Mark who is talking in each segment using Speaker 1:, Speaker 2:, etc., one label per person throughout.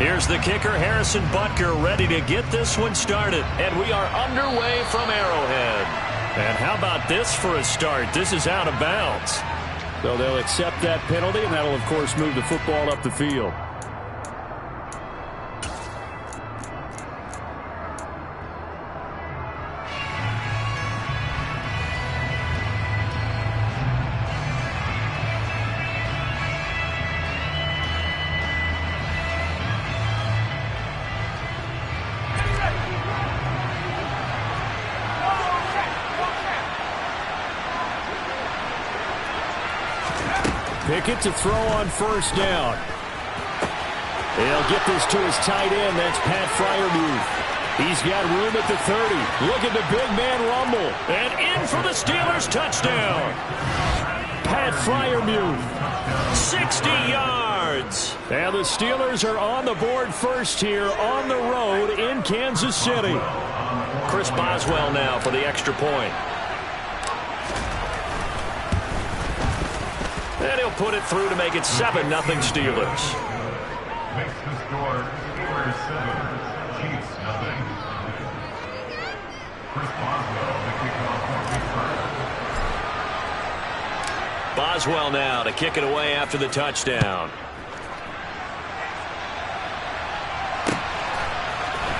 Speaker 1: Here's the kicker, Harrison Butker, ready to get this one started. And we are underway from Arrowhead. And how about this for a start? This is out of bounds.
Speaker 2: So they'll accept that penalty, and that'll, of course, move the football up the field. Pickett to throw on first down. He'll get this to his tight end. That's Pat Freiermuth. He's got room at the 30. Look at the big man rumble.
Speaker 1: And in for the Steelers touchdown.
Speaker 2: Pat Freiermuth.
Speaker 1: 60 yards.
Speaker 2: And the Steelers are on the board first here on the road in Kansas City.
Speaker 1: Chris Boswell now for the extra point. And he'll put it through to make it 7-0 Steelers.
Speaker 3: Makes the score Steelers 7, Chiefs 0. Chris Boswell, the kickoff return.
Speaker 1: Boswell now to kick it away after the touchdown.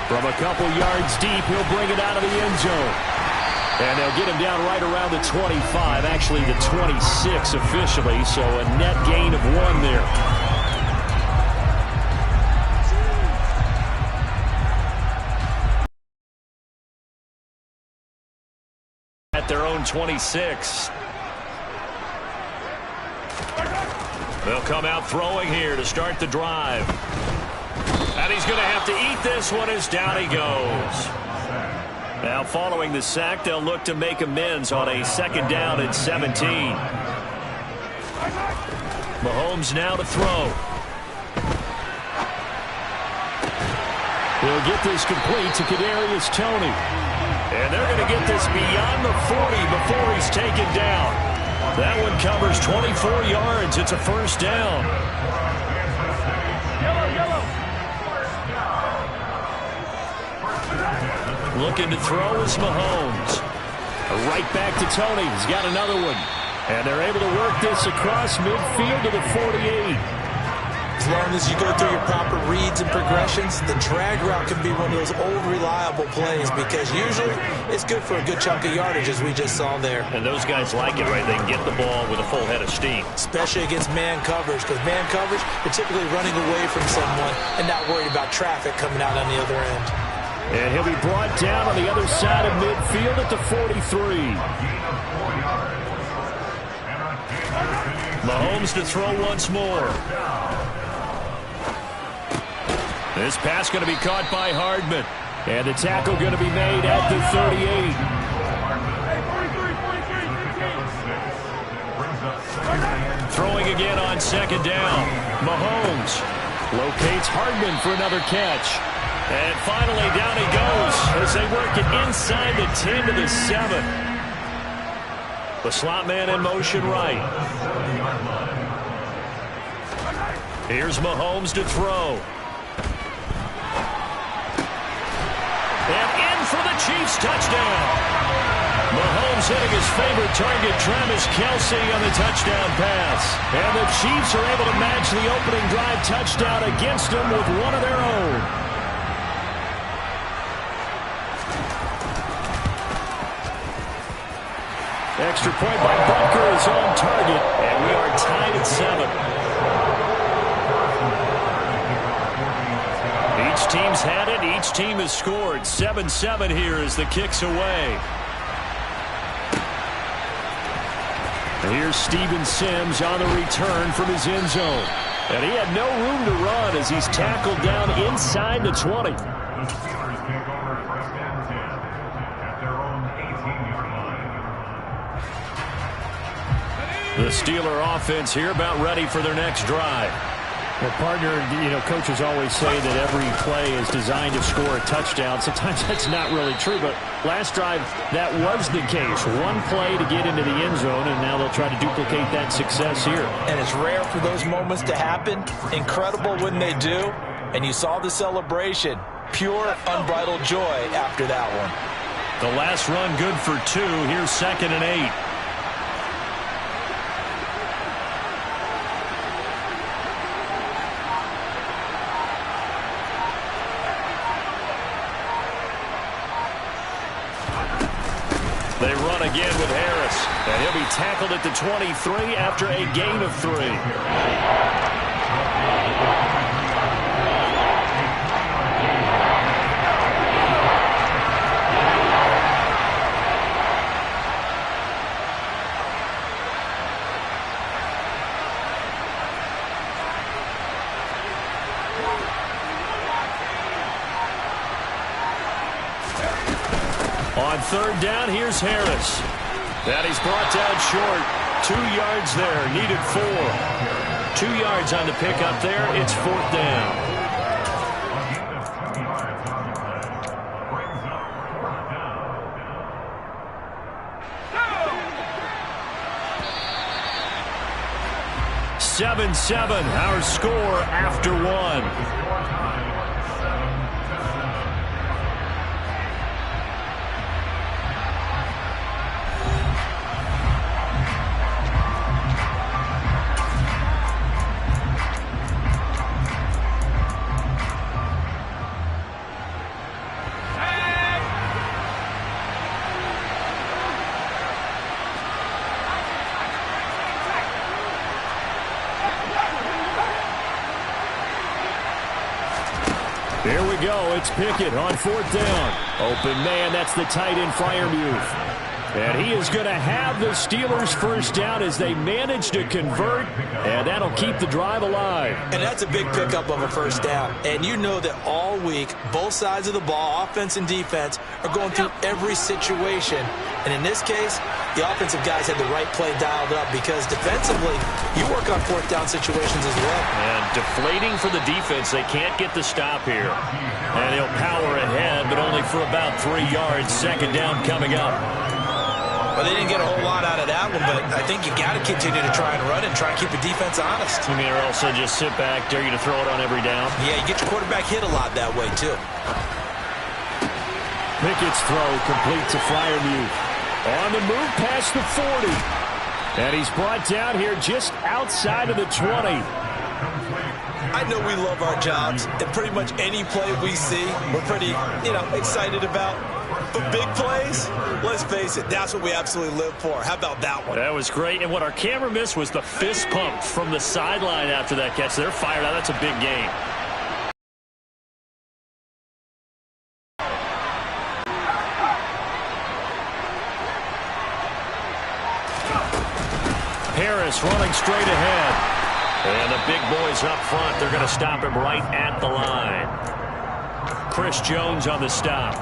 Speaker 2: From a couple yards deep, he'll bring it out of the end zone. And they'll get him down right around the 25, actually the 26 officially, so a net gain of 1 there.
Speaker 1: At their own 26. They'll come out throwing here to start the drive. And he's going to have to eat this one as down he goes. Now following the sack, they'll look to make amends on a 2nd down and 17. Mahomes now to throw.
Speaker 2: He'll get this complete to Kadarius Toney.
Speaker 1: And they're going to get this beyond the 40 before he's taken down. That one covers 24 yards. It's a 1st down. Looking to throw is Mahomes.
Speaker 2: Right back to Toney. He's got another one. And they're able to work this across midfield to the 48.
Speaker 4: As long as you go through your proper reads and progressions, the drag route can be one of those old reliable plays because usually it's good for a good chunk of yardage as we just saw there.
Speaker 1: And those guys like it, right? They can get the ball with a full head of steam.
Speaker 4: Especially against man coverage, because man coverage, you're typically running away from someone and not worried about traffic coming out on the other end.
Speaker 2: And he'll be brought down on the other side of midfield at the 43.
Speaker 1: Mahomes to throw once more. This pass going to be caught by Hardman.
Speaker 2: And the tackle going to be made at the 38.
Speaker 1: Throwing again on 2nd down. Mahomes locates Hardman for another catch. And finally, down he goes as they work it inside the 10 to the 7. The slot man in motion right. Here's Mahomes to throw. And in for the Chiefs touchdown. Mahomes hitting his favorite target, Travis Kelce, on the touchdown pass. And the Chiefs are able to match the opening drive touchdown against them with one of their own.
Speaker 2: Extra point by Butker is on target.
Speaker 1: And we are tied at 7. Each team's had it. Each team has scored. 7-7 here as the kick's away.
Speaker 2: And here's Steven Sims on the return from his end zone. And he had no room to run as he's tackled down inside the 20.
Speaker 3: The Steelers take over 1st and 10 at their own 18-yard line.
Speaker 1: The Steeler offense here about ready for their next drive.
Speaker 2: Well, partner, coaches always say that every play is designed to score a touchdown. Sometimes that's not really true, but last drive, that was the case. One play to get into the end zone, and now they'll try to duplicate that success here.
Speaker 4: And it's rare for those moments to happen. Incredible when they do. And you saw the celebration. Pure, unbridled joy after that one.
Speaker 1: The last run good for 2. Here's 2nd and 8. They run again with Harris. And he'll be tackled at the 23 after a gain of 3. On 3rd down, here's Harris. And he's brought down short. 2 yards there, needed 4. 2 yards on the pickup there. It's 4th down.
Speaker 3: A gain of 2 yards on the play. Brings up 4th down.
Speaker 1: 7-7, our score after 1.
Speaker 3: Score time, 7-7.
Speaker 1: Here we go. It's Pickett on 4th down. Open man, that's the tight end Freiermuth. And he is going to have the Steelers' 1st down as they manage to convert, and that'll keep the drive alive.
Speaker 4: And that's a big pickup of a 1st down. And you know that all week, both sides of the ball, offense and defense, are going through every situation. And in this case, the offensive guys had the right play dialed up because defensively, you work on 4th down situations as well.
Speaker 1: And deflating for the defense. They can't get the stop here. And he'll power ahead, but only for about 3 yards. 2nd down coming up.
Speaker 4: Well, they didn't get a whole lot out of that one, but I think you got to continue to try and run and try and keep the defense honest.
Speaker 1: You mean, or also just sit back, dare you to throw it on every down?
Speaker 4: Yeah, you get your quarterback hit a lot that way, too.
Speaker 1: Pickett's throw complete to Freiermuth. On the move past the 40. And he's brought down here just outside of the 20.
Speaker 4: I know we love our jobs, and pretty much any play we see, we're pretty, excited about. But big plays, let's face it, that's what we absolutely live for. How about that one?
Speaker 1: That was great. And what our camera missed was the fist pump from the sideline after that catch. They're fired out. That's a big gain. Harris running straight ahead. And the big boys up front, they're going to stop him right at the line. Chris Jones on the stop.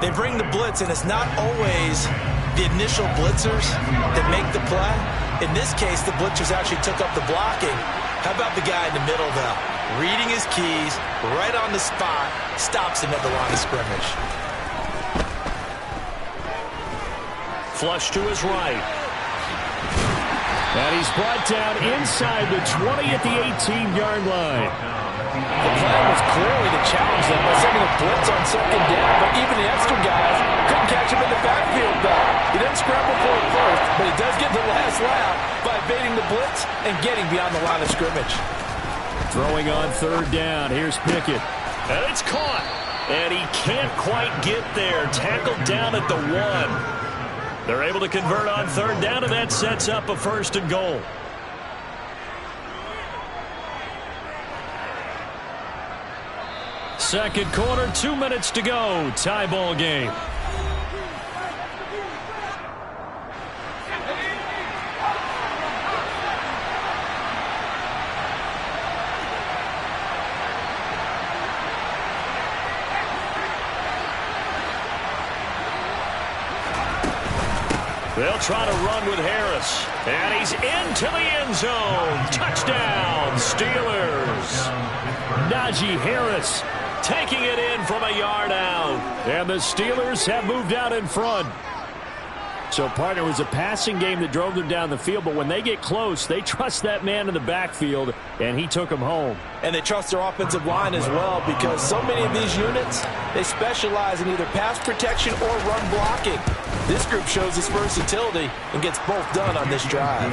Speaker 4: They bring the blitz, and it's not always the initial blitzers that make the play. In this case, the blitzers actually took up the blocking. How about the guy in the middle, though? Reading his keys, right on the spot, stops him at the line of scrimmage.
Speaker 1: Flush to his right. And he's brought down inside the 20 at the 18-yard line.
Speaker 4: The plan was clearly to challenge them by sending a blitz on 2nd down, but even the extra guys couldn't catch him in the backfield, though. He didn't scramble for it first, but he does get the last lap by evading the blitz and getting beyond the line of scrimmage.
Speaker 1: Throwing on 3rd down. Here's Pickett. And it's caught. And he can't quite get there. Tackled down at the 1. They're able to convert on 3rd down, and that sets up a 1st and goal. Second quarter, 2 minutes to go. Tie ball game. They'll try to run with Harris. And he's into the end zone. Touchdown, Steelers. Najee Harris taking it in from a yard out. And the Steelers have moved out in front.
Speaker 2: So, partner, it was a passing game that drove them down the field, but when they get close, they trust that man in the backfield, and he took them home.
Speaker 4: And they trust their offensive line as well, because so many of these units, they specialize in either pass protection or run blocking. This group shows its versatility and gets both done on this drive.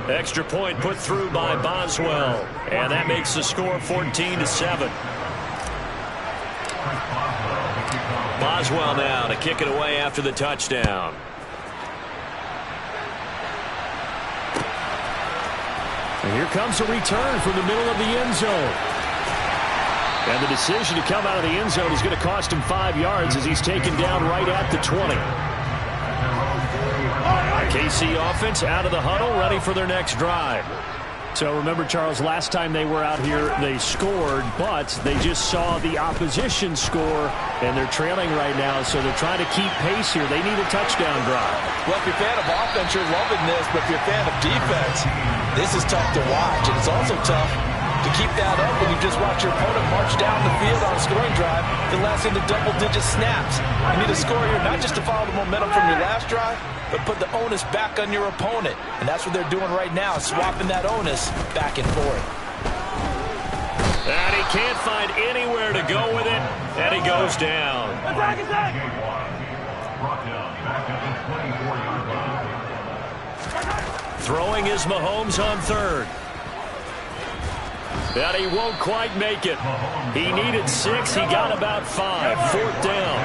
Speaker 1: Extra point put through by Boswell, and that makes the score 14-7. Boswell now to kick it away after the touchdown.
Speaker 2: And here comes a return from the middle of the end zone. And the decision to come out of the end zone is going to cost him 5 yards as he's taken down right at the 20. KC offense out of the huddle, ready for their next drive. So remember, Charles, last time they were out here, they scored, but they just saw the opposition score, and they're trailing right now, so they're trying to keep pace here. They need a touchdown drive.
Speaker 4: Well, if you're a fan of offense, you're loving this, but if you're a fan of defense, this is tough to watch, and it's also tough to keep that up when you just watch your opponent march down the field on a scoring drive that lasts into double-digit snaps. You need a score here not just to follow the momentum from your last drive, but put the onus back on your opponent. And that's what they're doing right now, swapping that onus back and forth.
Speaker 1: And he can't find anywhere to go with it, and he goes down.
Speaker 3: Brought down back at the 24-yard line.
Speaker 1: Throwing is Mahomes on third. And he won't quite make it. He needed 6. He got about 5. Fourth down.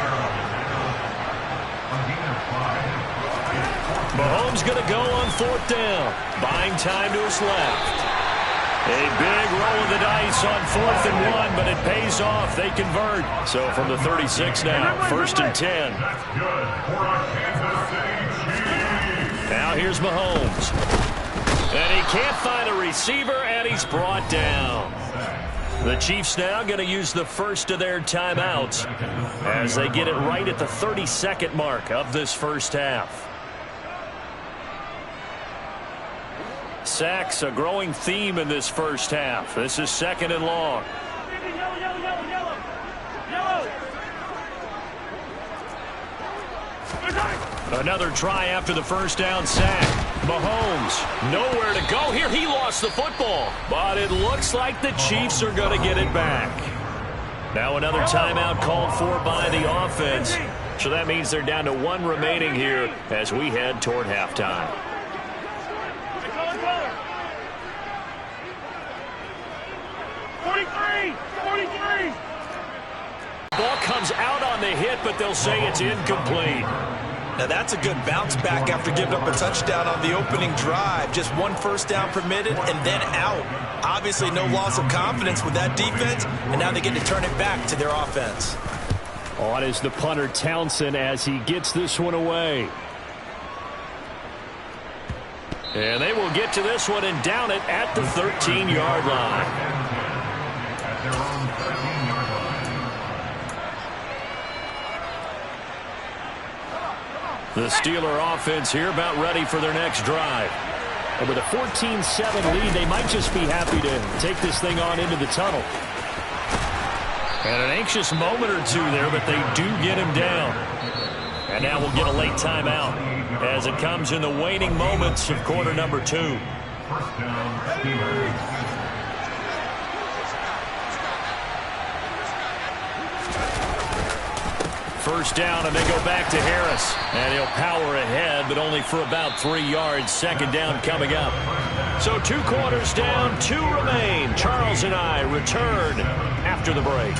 Speaker 1: Mahomes going to go on fourth down. Buying time to his left. A big roll of the dice on 4th and 1, but it pays off. They convert. So from the 36 now, 1st and 10. Now here's Mahomes. And he can't find a receiver, and he's brought down. The Chiefs now going to use the first of their timeouts as they get it right at the 32nd mark of this first half. Sacks, a growing theme in this first half. This is 2nd and long. Another try after the first down sack. Mahomes, nowhere to go here. He lost the football, but it looks like the Chiefs are going to get it back. Now another timeout called for by the offense. So that means they're down to 1 remaining here as we head toward halftime. Ball comes out on the hit, but they'll say it's incomplete.
Speaker 4: Now that's a good bounce back after giving up a touchdown on the opening drive. Just 1 first down permitted and then out. Obviously no loss of confidence with that defense, and now they get to turn it back to their offense.
Speaker 2: On is the punter Townsend as he gets this one away.
Speaker 1: And they will get to this one and down it at the 13-yard line.
Speaker 3: At their own 13-yard line.
Speaker 2: The Steeler offense here about ready for their next drive. And with a 14-7 lead, they might just be happy to take this thing on into the tunnel. And an anxious moment or two there, but they do get him down. And now we'll get a late timeout as it comes in the waning moments of quarter number 2.
Speaker 3: First down, Steelers.
Speaker 1: First down, and they go back to Harris. And he'll power ahead, but only for about 3 yards. 2nd down coming up. So 2 quarters down, 2 remain. Charles and I return after the break.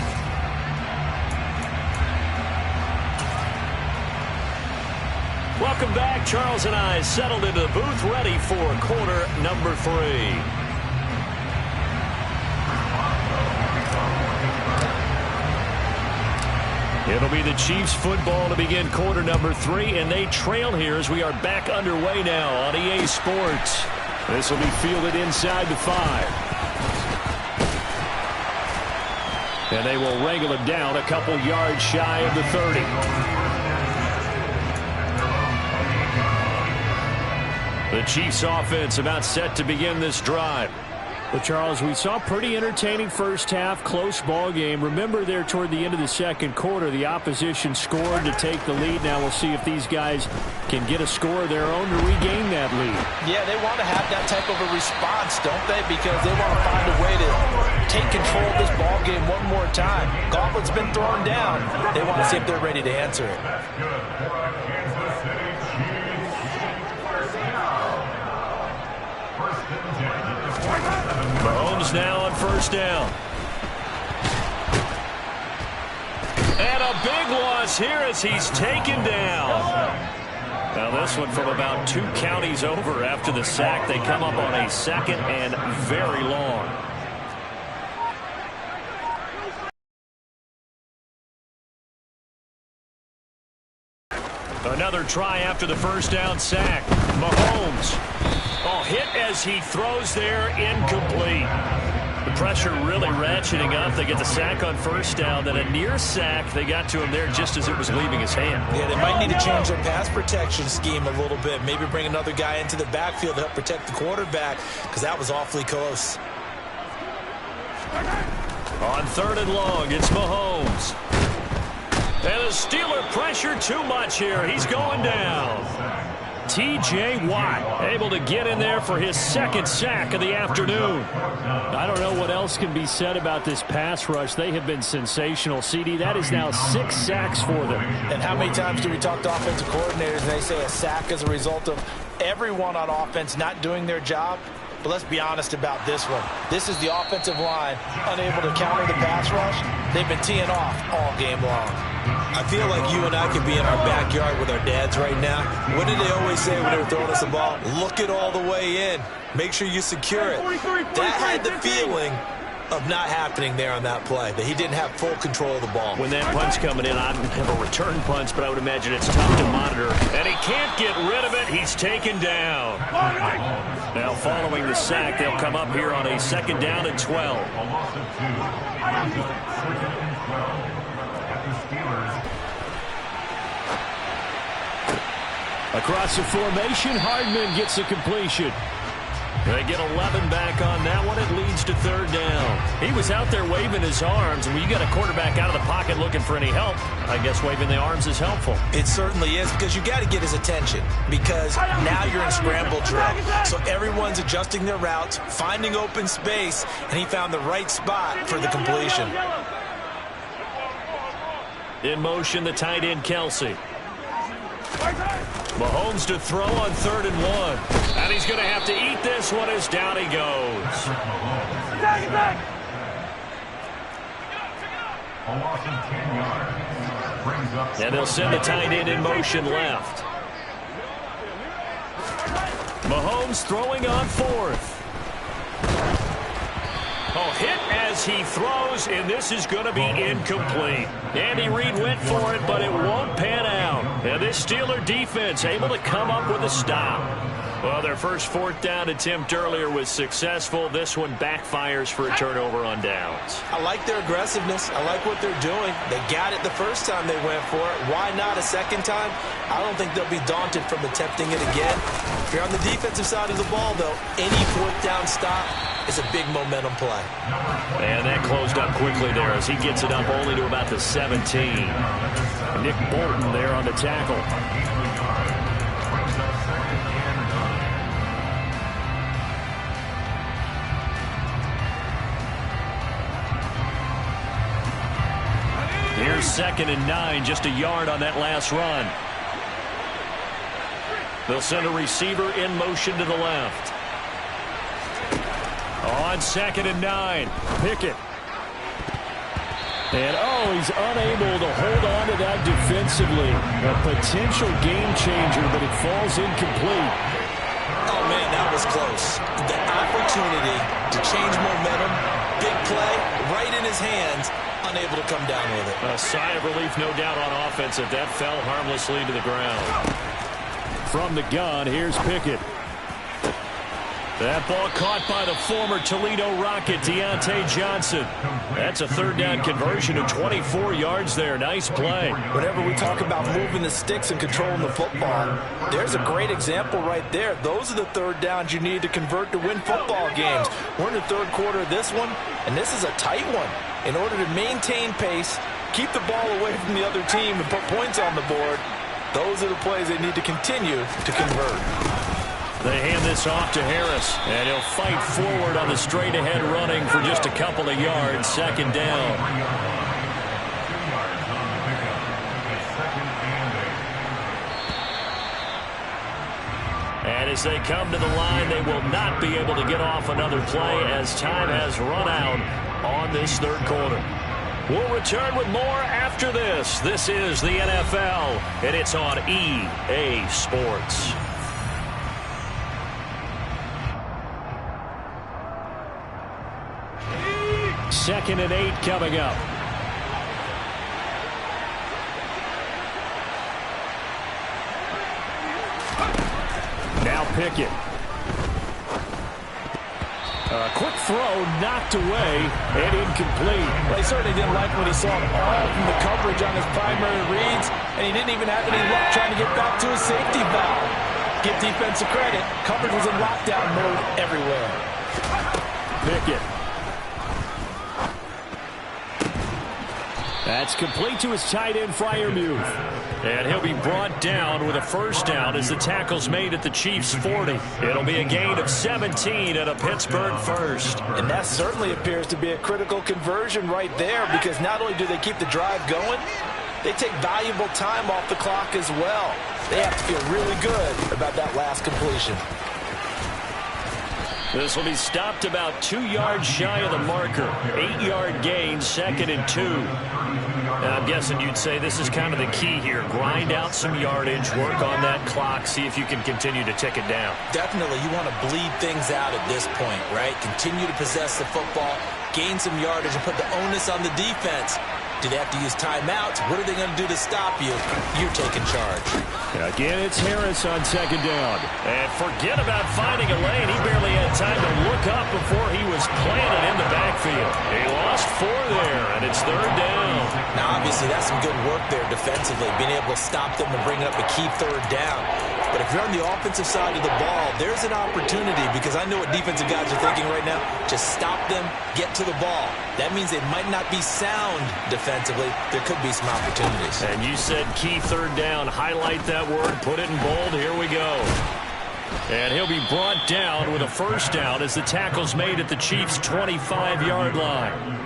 Speaker 1: Welcome back. Charles and I settled into the booth, ready for quarter number 3. It'll be the Chiefs football to begin quarter number 3, and they trail here as we are back underway now on EA Sports. This will be fielded inside the 5. And they will wrangle him down a couple yards shy of the 30. The Chiefs offense about set to begin this drive.
Speaker 2: Well, Charles, we saw pretty entertaining first half, close ball game. Remember there toward the end of the second quarter, the opposition scored to take the lead. Now we'll see if these guys can get a score of their own to regain that lead.
Speaker 4: Yeah, they want to have that type of a response, don't they? Because they want to find a way to take control of this ball game one more time. Gauntlet's been thrown down. They want to see if they're ready to answer it.
Speaker 1: Mahomes now on first down. And a big loss here as he's taken down. Now this one from about 2 counties over after the sack. They come up on a second and very long. Another try after the first down sack. Mahomes. Oh, hit as he throws there, incomplete. The pressure really ratcheting up. They get the sack on first down, then a near sack. They got to him there just as it was leaving his hand.
Speaker 4: Yeah, they might need to change their pass protection scheme a little bit. Maybe bring another guy into the backfield to help protect the quarterback, because that was awfully close.
Speaker 1: On third and long, it's Mahomes. And the Steeler pressure too much here. He's going down. T.J. Watt able to get in there for his second sack of the afternoon.
Speaker 2: I don't know what else can be said about this pass rush. They have been sensational, CD. That is now 6 sacks for them.
Speaker 4: And how many times do we talk to offensive coordinators and they say a sack is a result of everyone on offense not doing their job? But let's be honest about this one. This is the offensive line unable to counter the pass rush. They've been teeing off all game long. I feel like you and I could be in our backyard with our dads right now. What did they always say when they were throwing us the ball? Look it all the way in. Make sure you secure it. That had the feeling of not happening there on that play, that he didn't have full control of the ball.
Speaker 1: When that punch coming in, I don't have a return punch, but I would imagine it's tough to monitor. And he can't get rid of it. He's taken down. Now following the sack, they'll come up here on a second down and 12.
Speaker 2: Across the formation, Hardman gets a completion.
Speaker 1: They get 11 back on that one. It leads to third down. He was out there waving his arms, and when you got a quarterback out of the pocket looking for any help, I guess waving the arms is helpful.
Speaker 4: It certainly is, because you got to get his attention, because now you're in scramble drill. So everyone's adjusting their routes, finding open space, and he found the right spot for the completion.
Speaker 1: In motion, the tight end, Kelsey. Mahomes to throw on 3rd and 1. And he's going to have to eat this one as down he goes. And they'll send the tight end in motion left. Mahomes throwing on 4th. Oh, hit as he throws, and this is going to be incomplete. Andy Reid went for it, but it won't pan out. And this Steeler defense able to come up with a stop. Well, their first 4th down attempt earlier was successful. This one backfires for a turnover on downs.
Speaker 4: I like their aggressiveness. I like what they're doing. They got it the first time they went for it. Why not a second time? I don't think they'll be daunted from attempting it again. If you're on the defensive side of the ball, though, any 4th down stop is a big momentum play.
Speaker 1: And that closed up quickly there as he gets it up only to about the 17. Nick Bolton there on the tackle. Here's 2nd and 9, just a yard on that last run. They'll send a receiver in motion to the left. On 2nd and 9, Pickett.
Speaker 2: And, he's unable to hold on to that defensively. A potential game changer, but it falls incomplete.
Speaker 4: Oh, man, that was close. The opportunity to change momentum, big play, right in his hands, unable to come down with it.
Speaker 1: A sigh of relief, no doubt, on offense if that fell harmlessly to the ground.
Speaker 2: From the gun, here's Pickett.
Speaker 1: That ball caught by the former Toledo Rocket, Deontay Johnson. That's a third down conversion of 24 yards there. Nice play.
Speaker 4: Whenever we talk about moving the sticks and controlling the football, there's a great example right there. Those are the third downs you need to convert to win football games. We're in the third quarter of this one, and this is a tight one. In order to maintain pace, keep the ball away from the other team, and put points on the board, those are the plays they need to continue to convert.
Speaker 1: They hand this off to Harris, and he'll fight forward on the straight-ahead running for just a couple of yards. Second down. And as they come to the line, they will not be able to get off another play as time has run out on this third quarter. We'll return with more after this. This is the NFL, and it's on EA Sports. Second and 8 coming up. Now Pickett. A quick throw knocked away and incomplete.
Speaker 4: Well, he certainly didn't like what he saw all from the coverage on his primary reads, and he didn't even have any luck trying to get back to his safety valve. Give defensive credit. Coverage was in lockdown mode everywhere.
Speaker 1: Pickett. That's complete to his tight end, Freiermuth. And he'll be brought down with a first down as the tackle's made at the Chiefs' 40. It'll be a gain of 17 and a Pittsburgh first.
Speaker 4: And that certainly appears to be a critical conversion right there, because not only do they keep the drive going, they take valuable time off the clock as well. They have to feel really good about that last completion.
Speaker 1: This will be stopped about 2 yards shy of the marker. 8-yard gain, second and 2. Now, I'm guessing you'd say this is kind of the key here. Grind out some yardage, work on that clock, see if you can continue to tick it down.
Speaker 4: Definitely, you want to bleed things out at this point, right? Continue to possess the football, gain some yardage, and put the onus on the defense. Do they have to use timeouts? What are they going to do to stop you? You're taking charge.
Speaker 1: Again, it's Harris on second down. And forget about finding a lane. He barely had time to look up before he was planted in the backfield. He lost 4 there, and it's third down.
Speaker 4: Now, obviously, that's some good work there defensively, being able to stop them and bring up a key third down. But if you're on the offensive side of the ball, there's an opportunity, because I know what defensive guys are thinking right now. Just stop them, get to the ball. That means they might not be sound defensively. There could be some opportunities.
Speaker 1: And you said key third down. Highlight that word. Put it in bold. Here we go. And he'll be brought down with a first down as the tackle's made at the Chiefs' 25-yard line.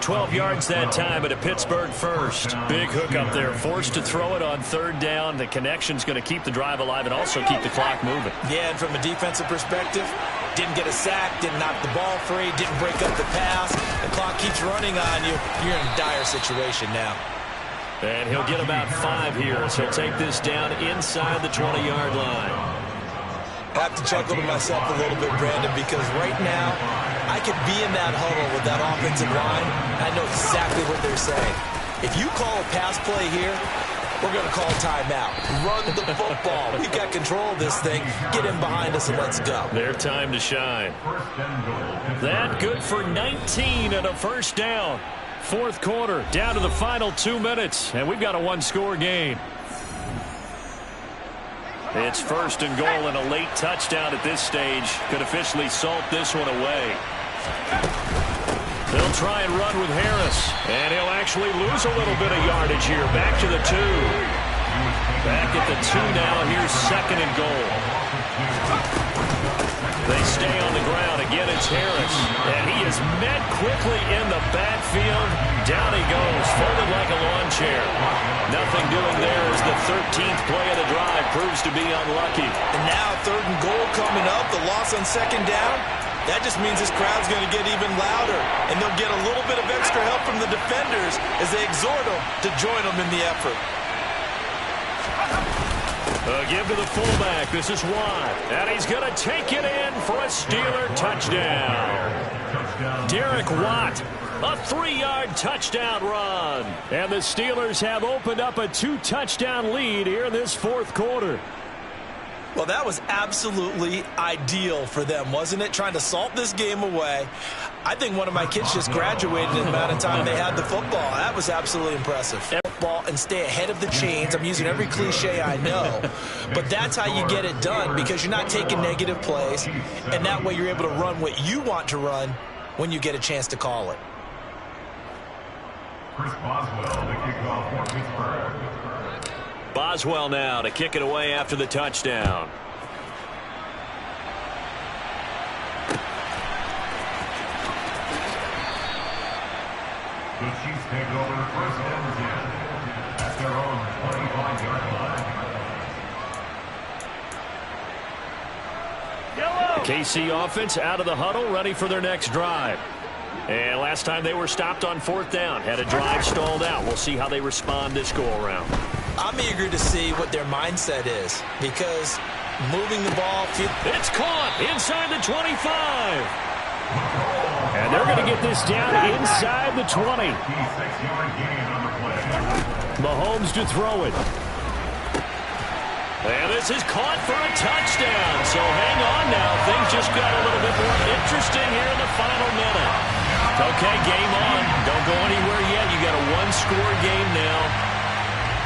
Speaker 1: 12 yards that time at a Pittsburgh first. Big hook up there. Forced to throw it on third down. The connection's going to keep the drive alive and also keep the clock moving.
Speaker 4: Yeah, and from a defensive perspective, didn't get a sack, didn't knock the ball free, didn't break up the pass. The clock keeps running on you. You're in a dire situation now.
Speaker 1: And he'll get about 5 here as he'll take this down inside the 20-yard line.
Speaker 4: I have to chuckle to myself a little bit, Brandon, because right now I could be in that huddle with that offensive line. I know exactly what they're saying. If you call a pass play here, we're going to call timeout. Run the football. We've got control of this thing. Get in behind us and let's go.
Speaker 1: Their time to shine. That good for 19 and a first down. Fourth quarter, down to the final 2 minutes, and we've got a one-score game. It's first and goal, and a late touchdown at this stage could officially salt this one away. They'll try and run with Harris, and he'll actually lose a little bit of yardage here. Back to the 2. Back at the 2 now. Here's second and goal. They stay on the ground. Again, it's Harris, and he is met quickly in the backfield. Down he goes, folded like a lawn chair. Nothing doing there as the 13th play of the drive proves to be unlucky.
Speaker 4: And now third and goal coming up. The loss on second down. That just means this crowd's going to get even louder, and they'll get a little bit of extra help from the defenders as they exhort them to join them in the effort.
Speaker 1: Give to the fullback. This is Watt. And he's going to take it in for a Steeler touchdown. Derek Watt, a 3-yard touchdown run. And the Steelers have opened up a 2-touchdown lead here in this fourth quarter.
Speaker 4: Well, that was absolutely ideal for them, wasn't it? Trying to salt this game away. I think one of my kids just graduated in the amount of time they had the football. That was absolutely impressive. Football and stay ahead of the chains. I'm using every cliche I know. But that's how you get it done, because you're not taking negative plays, and that way you're able to run what you want to run when you get a chance to call it.
Speaker 3: Chris Boswell, the kickoff for Pittsburgh.
Speaker 1: Boswell now to kick it away after the touchdown.
Speaker 3: The Chiefs take over first and 10 at their own 25-yard line.
Speaker 1: KC offense out of the huddle, ready for their next drive. And last time they were stopped on 4th down, had a drive stalled out. We'll see how they respond this go-around.
Speaker 4: I'm eager to see what their mindset is, because moving the ball...
Speaker 1: It's caught inside the 25. And they're going to get this down inside the 20. Mahomes to throw it. And this is caught for a touchdown. So hang on now. Things just got a little bit more interesting here in the final minute. Okay, game on. Don't go anywhere yet. You got a one-score game now.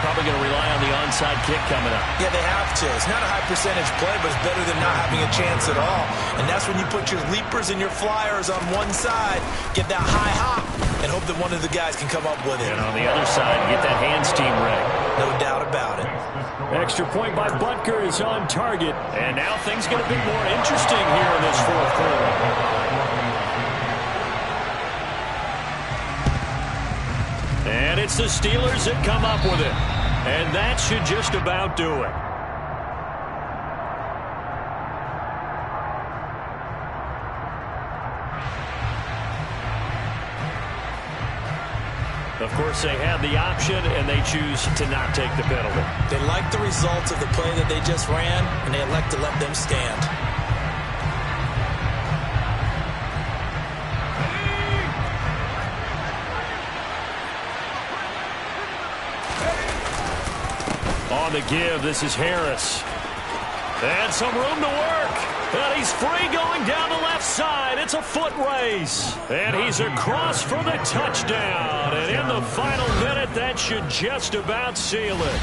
Speaker 1: Probably going to rely on the onside kick coming up.
Speaker 4: Yeah, they have to. It's not a high percentage play, but it's better than not having a chance at all. And that's when you put your leapers and your flyers on one side, get that high hop, and hope that one of the guys can come up with it.
Speaker 1: And on the other side, get that hands team ready.
Speaker 4: No doubt about it.
Speaker 1: Extra point by Butker is on target. And now things get a bit more interesting here in this 4th quarter. And it's the Steelers that come up with it. And that should just about do it. Of course, they had the option, and they choose to not take the penalty.
Speaker 4: They like the results of the play that they just ran, and they elect to let them stand.
Speaker 1: On the give, this is Harris. And some room to work. And he's free going down the left side. It's a foot race. And he's across for the touchdown. And in the final minute, that should just about seal it.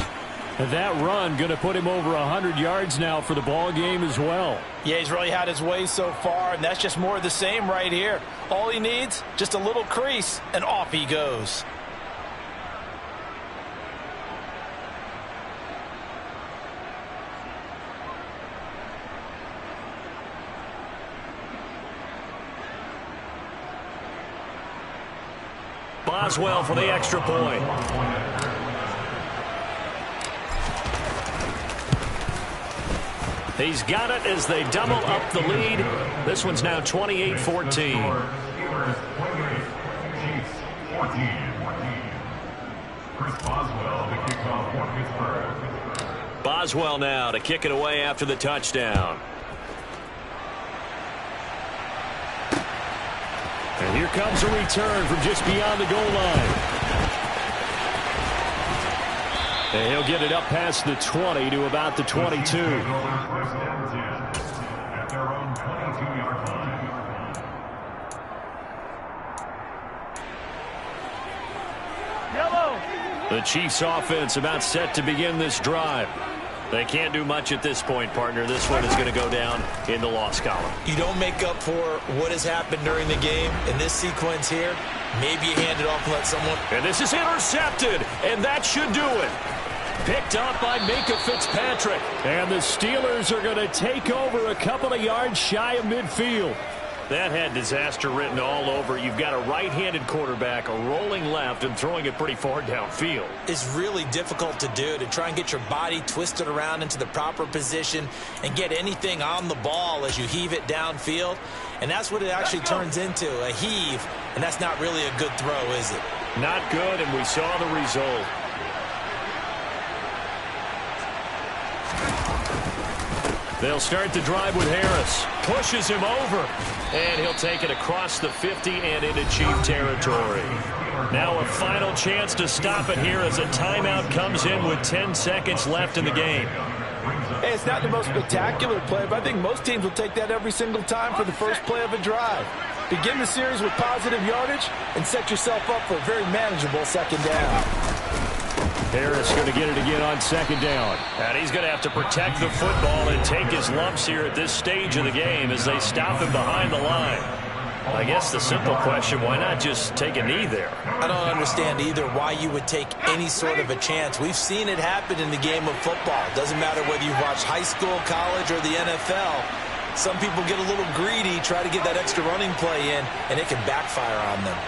Speaker 1: And that run going to put him over 100 yards now for the ball game as well.
Speaker 4: Yeah, he's really had his way so far, and that's just more of the same right here. All he needs, just a little crease, and off he goes.
Speaker 1: Boswell for the extra point. He's got it as they double up the lead. This one's now 28-14. Boswell now to kick it away after the touchdown. And here comes a return from just beyond the goal line. And he'll get it up past the 20 to about the 22. The Chiefs offense about set to begin this drive. They can't do much at this point, partner. This one is going to go down in the loss column.
Speaker 4: You don't make up for what has happened during the game. In this sequence here, maybe you hand it off and let someone...
Speaker 1: And this is intercepted, and that should do it. Picked up by Minka Fitzpatrick. And the Steelers are going to take over a couple of yards shy of midfield. That had disaster written all over. You've got a right-handed quarterback, a rolling left, and throwing it pretty far downfield.
Speaker 4: It's really difficult to do, to try and get your body twisted around into the proper position and get anything on the ball as you heave it downfield. And that's what it actually turns into, a heave. And that's not really a good throw, is it?
Speaker 1: Not good, and we saw the result. They'll start the drive with Harris. Pushes him over. And he'll take it across the 50 and into Chief territory. Now a final chance to stop it here as a timeout comes in with 10 seconds left in the game.
Speaker 4: Hey, it's not the most spectacular play, but I think most teams will take that every single time for the first play of a drive. Begin the series with positive yardage and set yourself up for a very manageable second down.
Speaker 2: Harris going to get it again on second down.
Speaker 1: And he's going to have to protect the football and take his lumps here at this stage of the game as they stop him behind the line. I guess the simple question, why not just take a knee there?
Speaker 4: I don't understand either why you would take any sort of a chance. We've seen it happen in the game of football. Doesn't matter whether you watch high school, college, or the NFL. Some people get a little greedy, try to get that extra running play in, and it can backfire on them.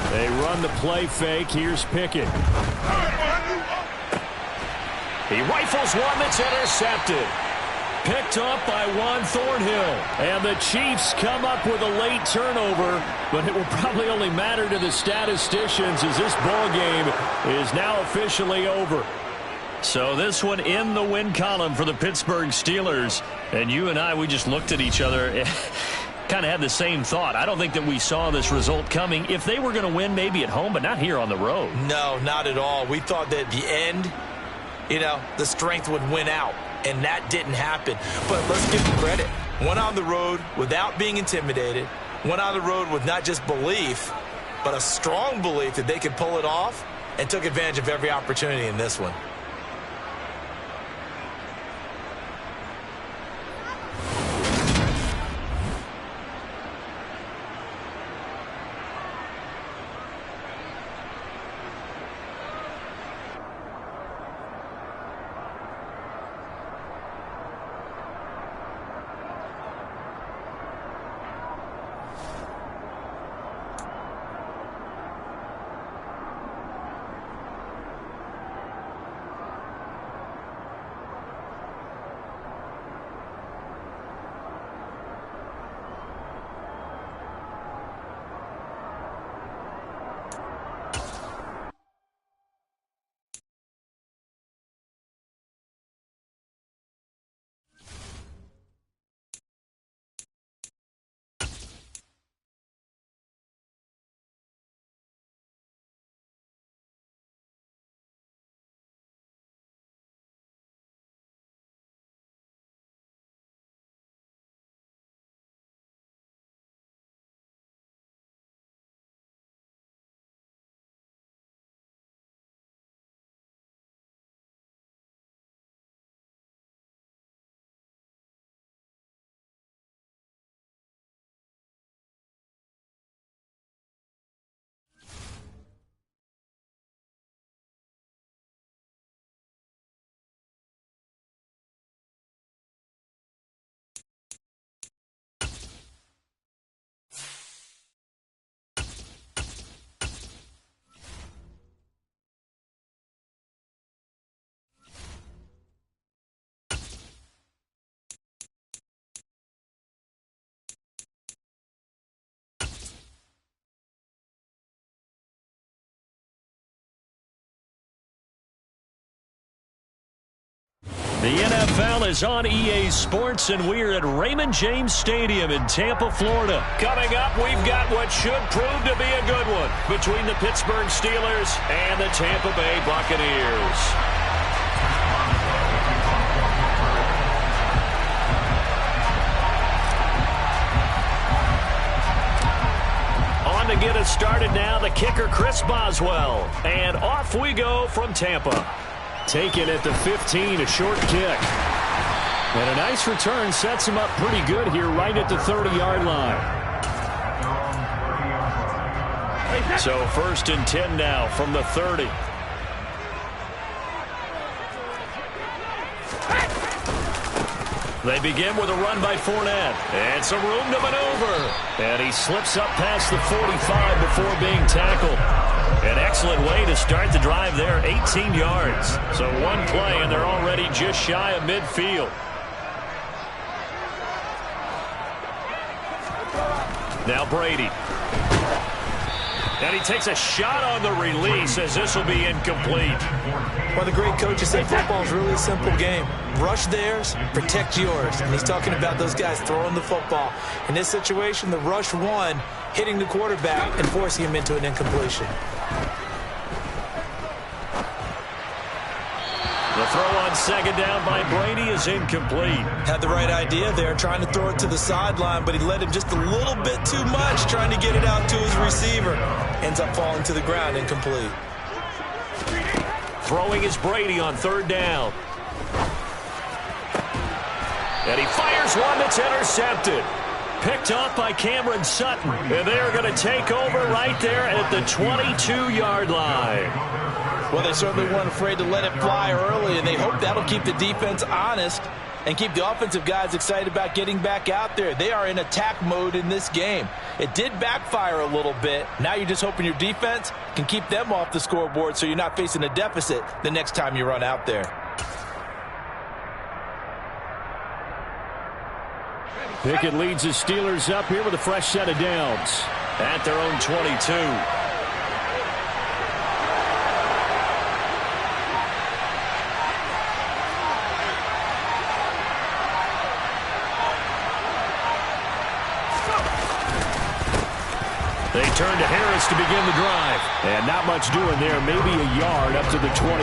Speaker 2: They run the play fake. Here's Pickett.
Speaker 1: He rifles one that's intercepted.
Speaker 2: Picked up by Juan Thornhill. And the Chiefs come up with a late turnover, but it will probably only matter to the statisticians as this ball game is now officially over.
Speaker 1: So this one in the win column for the Pittsburgh Steelers. And you and I, we just looked at each other, kind of had the same thought. I don't think that we saw this result coming. If they were going to win, maybe at home, but not here on the road.
Speaker 4: No, not at all. We thought that at the end, the strength would win out. And that didn't happen. But let's give them credit. Went on the road without being intimidated. Went on the road with not just belief, but a strong belief that they could pull it off, and took advantage of every opportunity in this one.
Speaker 1: The NFL is on EA Sports, and we're at Raymond James Stadium in Tampa, Florida. Coming up, we've got what should prove to be a good one between the Pittsburgh Steelers and the Tampa Bay Buccaneers. On to get us started now, the kicker, Chris Boswell. And off we go from Tampa.
Speaker 2: Taken at the 15, a short kick. And a nice return sets him up pretty good here right at the 30-yard line.
Speaker 1: So 1st and 10 now from the 30. They begin with a run by Fournette. And some room to maneuver. And he slips up past the 45 before being tackled. An excellent way to start the drive there, 18 yards. So one play, and they're already just shy of midfield. Now Brady. And he takes a shot on the release as this will be incomplete.
Speaker 4: One of the great coaches said football is really a simple game. Rush theirs, protect yours. And he's talking about those guys throwing the football. In this situation, the rush one, hitting the quarterback and forcing him into an incompletion.
Speaker 1: The The throw on second down by Brady is incomplete.
Speaker 4: Had the right idea there, trying to throw it to the sideline, but he led him just a little bit too much, trying to get it out to his receiver. Ends up falling to the ground, incomplete.
Speaker 1: Throwing is Brady on third down. And he fires one that's intercepted. Picked up by Cameron Sutton. And they're going to take over right there at the 22-yard line.
Speaker 4: Well, they certainly weren't afraid to let it fly early, and they hope that'll keep the defense honest and keep the offensive guys excited about getting back out there. They are in attack mode in this game. It did backfire a little bit. Now you're just hoping your defense can keep them off the scoreboard so you're not facing a deficit the next time you run out there.
Speaker 2: Pickett leads his Steelers up here with a fresh set of downs.
Speaker 1: At their own 22. They turn to Harris to begin the drive.
Speaker 2: And not much doing there. Maybe a yard up to the 23.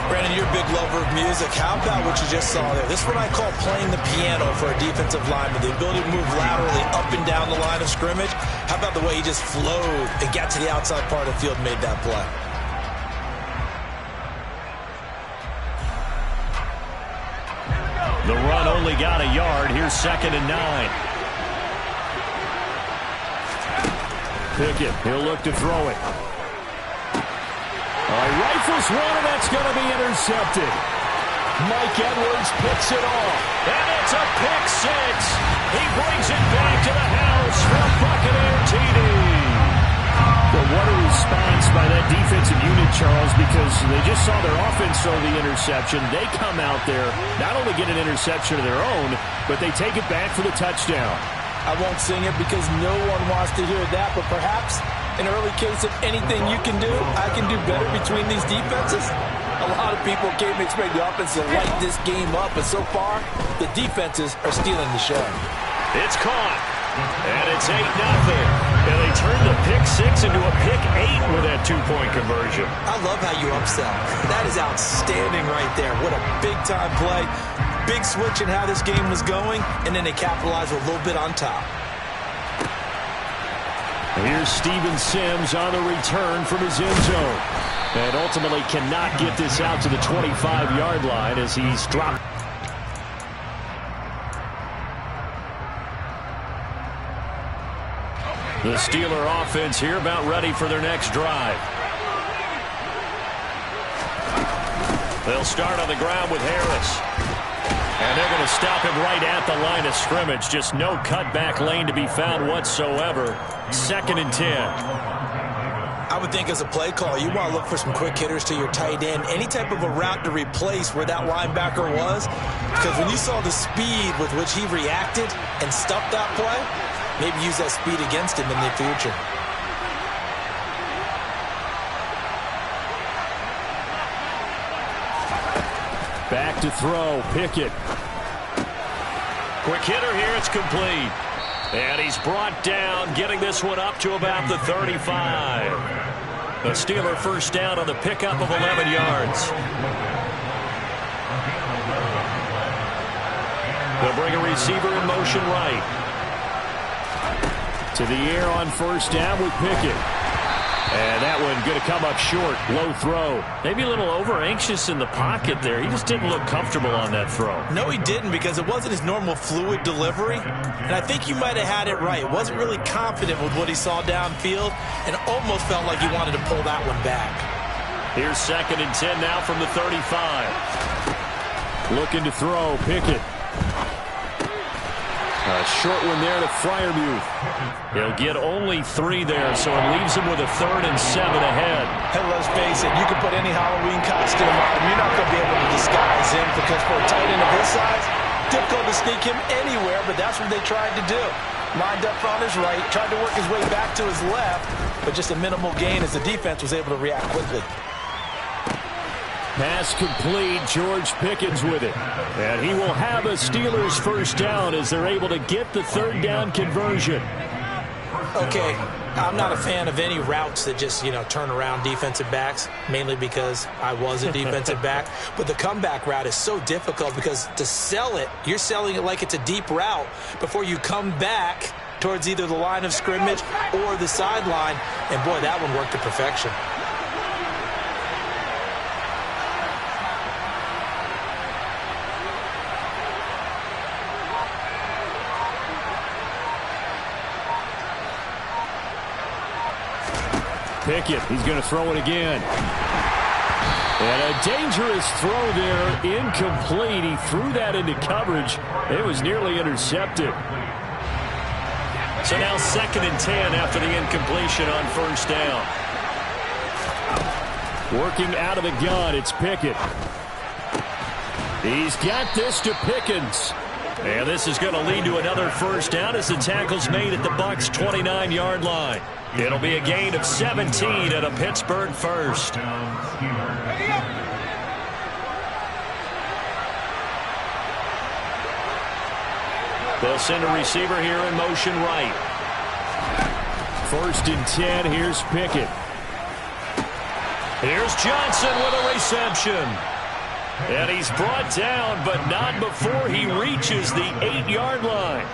Speaker 4: Brandon, you're a big lover of music. How about what you just saw there? This is what I call playing the piano for a defensive lineman. The ability to move laterally up and down the line of scrimmage. How about the way he just flowed and got to the outside part of the field and made that play?
Speaker 1: The run only got a yard. Here's 2nd and 9.
Speaker 2: Pickett, he'll look to throw it. Rifles one, and that's going to be intercepted. Mike Edwards picks it off.
Speaker 1: And it's a pick six. He brings it back to the house for a Buccaneer TD.
Speaker 2: But what a response by that defensive unit, Charles, because they just saw their offense throw the interception. They come out there, not only get an interception of their own, but they take it back for the touchdown.
Speaker 4: I won't sing it because no one wants to hear that, but perhaps an early case of anything you can do, I can do better between these defenses. A lot of people came to expect the offense to light this game up, but so far, the defenses are stealing the show.
Speaker 1: It's caught, and it's 8-0. And they turned the pick six into a pick 8 with that two-point conversion.
Speaker 4: I love how you upsell. That is outstanding right there. What a big-time play. Big switch in how this game was going, and then they capitalized a little bit on top.
Speaker 2: Here's Steven Sims on the return from his end zone. And ultimately cannot get this out to the 25-yard line as he's dropped.
Speaker 1: The Steeler offense here about ready for their next drive. They'll start on the ground with Harris. And they're going to stop him right at the line of scrimmage. Just no cutback lane to be found whatsoever. 2nd and 10.
Speaker 4: I would think as a play call, you want to look for some quick hitters to your tight end. Any type of a route to replace where that linebacker was. Because when you saw the speed with which he reacted and stuffed that play, maybe use that speed against him in the future.
Speaker 2: Back to throw, Pickett.
Speaker 1: Quick hitter here, it's complete. And he's brought down, getting this one up to about the 35. The Steeler first down on the pickup of 11 yards. They'll bring a receiver in motion right.
Speaker 2: To the air on first down with Pickett. And that one going to come up short. Low throw.
Speaker 1: Maybe a little over-anxious in the pocket there. He just didn't look comfortable on that throw.
Speaker 4: No, he didn't, because it wasn't his normal fluid delivery. And I think he might have had it right. Wasn't really confident with what he saw downfield and almost felt like he wanted to pull that one back.
Speaker 1: Here's 2nd and 10 now from the 35.
Speaker 2: Looking to throw, Pickett. A short one there to Freiermuth.
Speaker 1: He'll get only 3 there, so it leaves him with a 3rd and 7 ahead.
Speaker 4: Hey, let's face it, you can put any Halloween costume on him. You're not going to be able to disguise him, because for a tight end of his size, difficult to sneak him anywhere, but that's what they tried to do. Lined up on his right, tried to work his way back to his left, but just a minimal gain as the defense was able to react quickly.
Speaker 2: Pass complete. George Pickens with it. And he will have a Steelers first down as they're able to get the 3rd down conversion.
Speaker 4: Okay, I'm not a fan of any routes that just, turn around defensive backs, mainly because I was a defensive back. But the comeback route is so difficult because to sell it, you're selling it like it's a deep route before you come back towards either the line of scrimmage or the sideline. And, boy, that one worked to perfection.
Speaker 2: Pickett, he's going to throw it again. And a dangerous throw there, incomplete. He threw that into coverage. It was nearly intercepted.
Speaker 1: So now 2nd and 10 after the incompletion on 1st down.
Speaker 2: Working out of the gun, it's Pickett. He's got this to Pickens.
Speaker 1: And this is going to lead to another 1st down as the tackle's made at the Bucs' 29-yard line. It'll be a gain of 17 and a Pittsburgh 1st. They'll send a receiver here in motion right.
Speaker 2: 1st and 10, here's Pickett.
Speaker 1: Here's Johnson with a reception. And he's brought down, but not before he reaches the 8-yard line.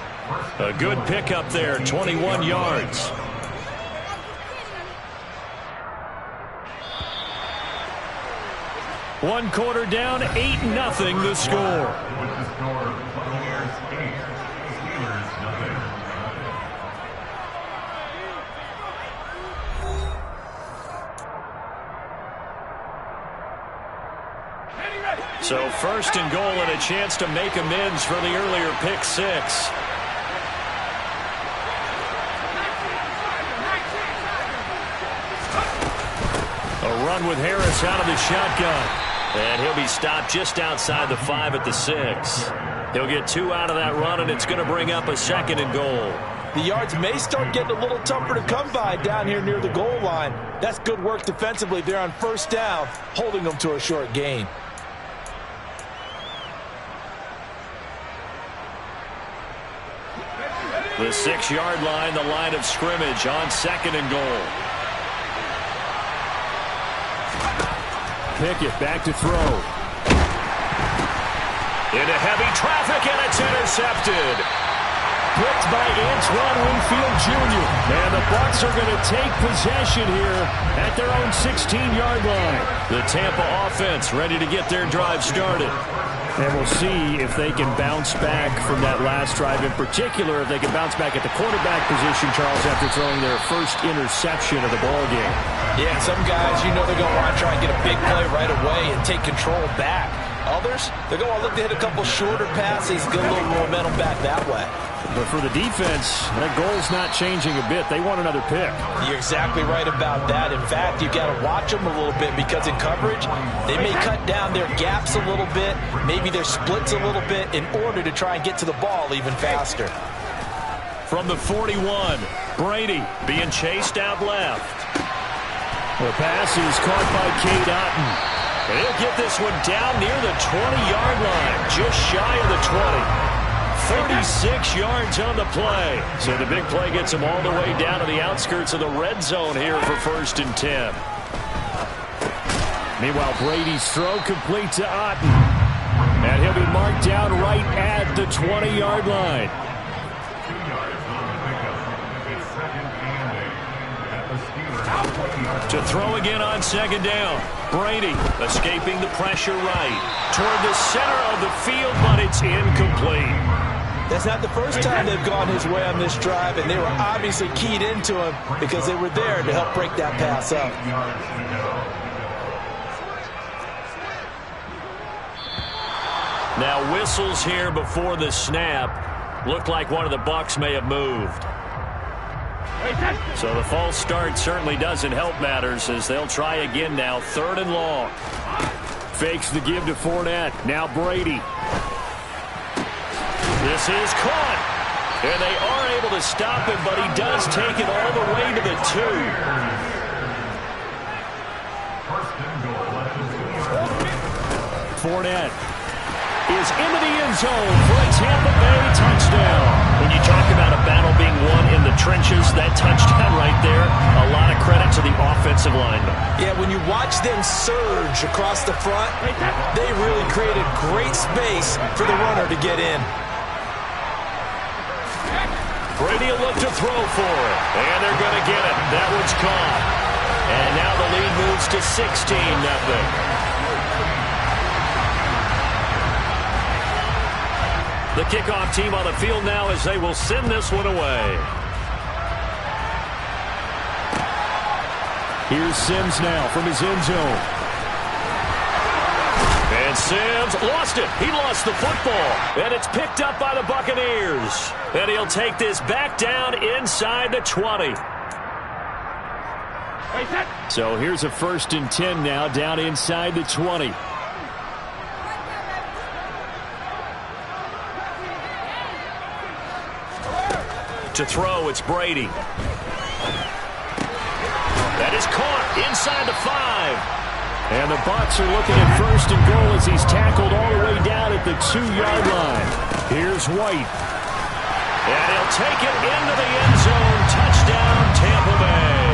Speaker 1: A good pickup there, 21 yards. One quarter down, 8-0 the score. So 1st and goal and a chance to make amends for the earlier pick six. A run with Harris out of the shotgun. And he'll be stopped just outside the 5 at the 6. He'll get 2 out of that run, and it's going to bring up a 2nd and goal.
Speaker 4: The yards may start getting a little tougher to come by down here near the goal line. That's good work defensively there on 1st down, holding them to a short gain.
Speaker 1: The 6-yard line, the line of scrimmage on 2nd and goal.
Speaker 2: Pickett back to throw.
Speaker 1: Into heavy traffic, and it's intercepted.
Speaker 2: Picked by Antoine Winfield Jr. And the Bucs are going to take possession here at their own 16-yard line.
Speaker 1: The Tampa offense ready to get their drive started.
Speaker 2: And we'll see if they can bounce back from that last drive. In particular, if they can bounce back at the quarterback position, Charles, after throwing their first interception of the ballgame.
Speaker 4: Yeah, some guys, they're going to want to try and get a big play right away and take control back. Others, they're going to look to hit a couple shorter passes, get a little momentum back that way.
Speaker 2: But for the defense, that goal's not changing a bit. They want another pick.
Speaker 4: You're exactly right about that. In fact, you've got to watch them a little bit because in coverage, they may cut down their gaps a little bit, maybe their splits a little bit in order to try and get to the ball even faster.
Speaker 1: From the 41, Brady being chased out left.
Speaker 2: The pass is caught by Cade Otton.
Speaker 1: And he'll get this one down near the 20-yard line, just shy of the 20. 36 yards on the play. So the big play gets him all the way down to the outskirts of the red zone here for 1st and 10.
Speaker 2: Meanwhile, Brady's throw complete to Otton. And he'll be marked down right at the 20-yard line.
Speaker 3: 2 yards on the pickup. It's 2nd and 8 at the Steelers.
Speaker 1: To throw again on 2nd down. Brady escaping the pressure right toward the center of the field, but it's incomplete.
Speaker 4: That's not the first time they've gone his way on this drive, and they were obviously keyed into him because they were there to help break that pass up.
Speaker 1: Now whistles here before the snap. Looked like one of the Bucs may have moved. So the false start certainly doesn't help matters as they'll try again now. 3rd and long.
Speaker 2: Fakes the give to Fournette. Now Brady.
Speaker 1: This is caught. And they are able to stop him, but he does take it all the way to the
Speaker 3: 2.
Speaker 2: Fournette is into the end zone for a Tampa Bay touchdown.
Speaker 1: When you talk about a battle being won in the trenches, that
Speaker 4: them surge across the front, they really created great space for the runner to get in.
Speaker 1: Brady will look to throw for it. And they're going to get it. That one's caught. And now the lead moves to 16-0. The kickoff team on the field now as they will send this one away.
Speaker 2: Here's Sims now from his end zone.
Speaker 1: And Sims lost it. He lost the football. And it's picked up by the Buccaneers. And he'll take this back down inside the 20.
Speaker 2: So here's a 1st and 10 now down inside the 20.
Speaker 1: To throw, it's Brady. That is caught inside the 5.
Speaker 2: And the Bucs are looking at 1st and goal as he's tackled all the way down at the 2-yard line. Here's White.
Speaker 1: And he'll take it into the end zone. Touchdown, Tampa Bay.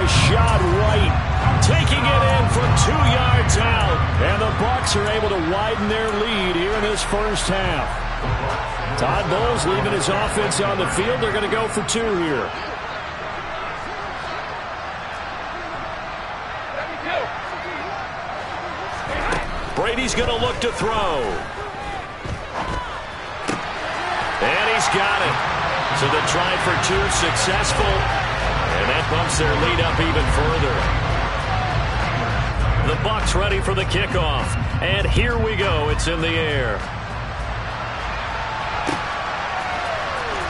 Speaker 2: Rashad White
Speaker 1: taking it in from 2 yards out.
Speaker 2: And the Bucs are able to widen their lead here in this first half. Todd Bowles leaving his offense on the field. They're going to go for 2 here.
Speaker 1: Brady's going to look to throw. And he's got it. So the try for 2 successful. And that bumps their lead up even further. The Bucs ready for the kickoff. And here we go. It's in the air.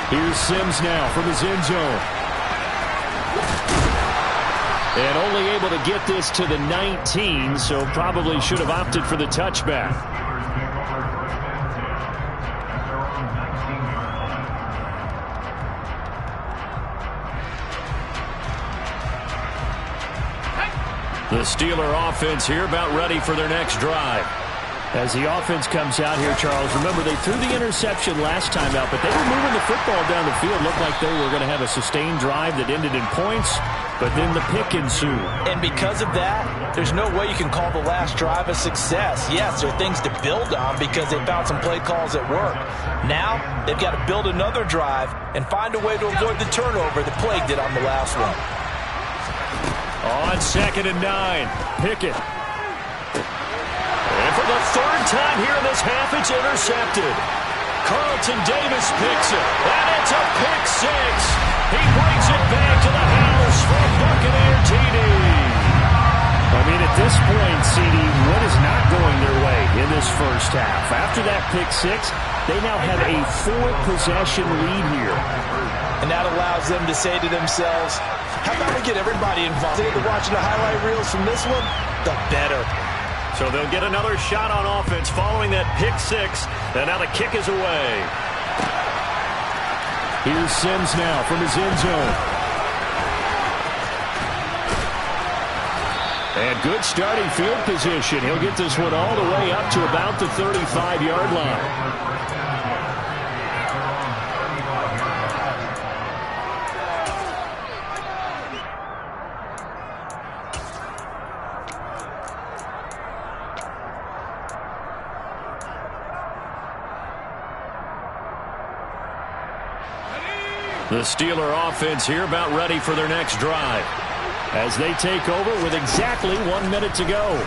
Speaker 2: Here's Sims now from his end zone. And only able to get this to the 19, so probably should have opted for the touchback.
Speaker 1: The Steeler offense here about ready for their next drive.
Speaker 2: As the offense comes out here, Charles, remember they threw the interception last time out, but they were moving the football down the field. Looked like they were going to have a sustained drive that ended in points, but then the pick ensued.
Speaker 4: And because of that, there's no way you can call the last drive a success. Yes, there are things to build on because they found some play calls at work. Now, they've got to build another drive and find a way to avoid the turnover that plagued it on the last one.
Speaker 1: On 2nd and 9, Pickett. And for the 3rd time here in this half, it's intercepted. Carlton Davis picks it, and it's a pick 6. He brings it back to the house for Buccaneer TD.
Speaker 2: I mean, at this point, CD, what is not going their way in this first half? After that pick 6, they now have a 4-possession lead here.
Speaker 4: And that allows them to say to themselves, how about we get everybody involved? Instead of watching the highlight reels from this one, the better.
Speaker 1: So they'll get another shot on offense following that pick 6, and now the kick is away.
Speaker 2: Here's Sims now from his end zone. And good starting field position. He'll get this one all the way up to about the 35-yard line.
Speaker 1: The Steeler offense here about ready for their next drive.
Speaker 2: As they take over with exactly 1 minute to go.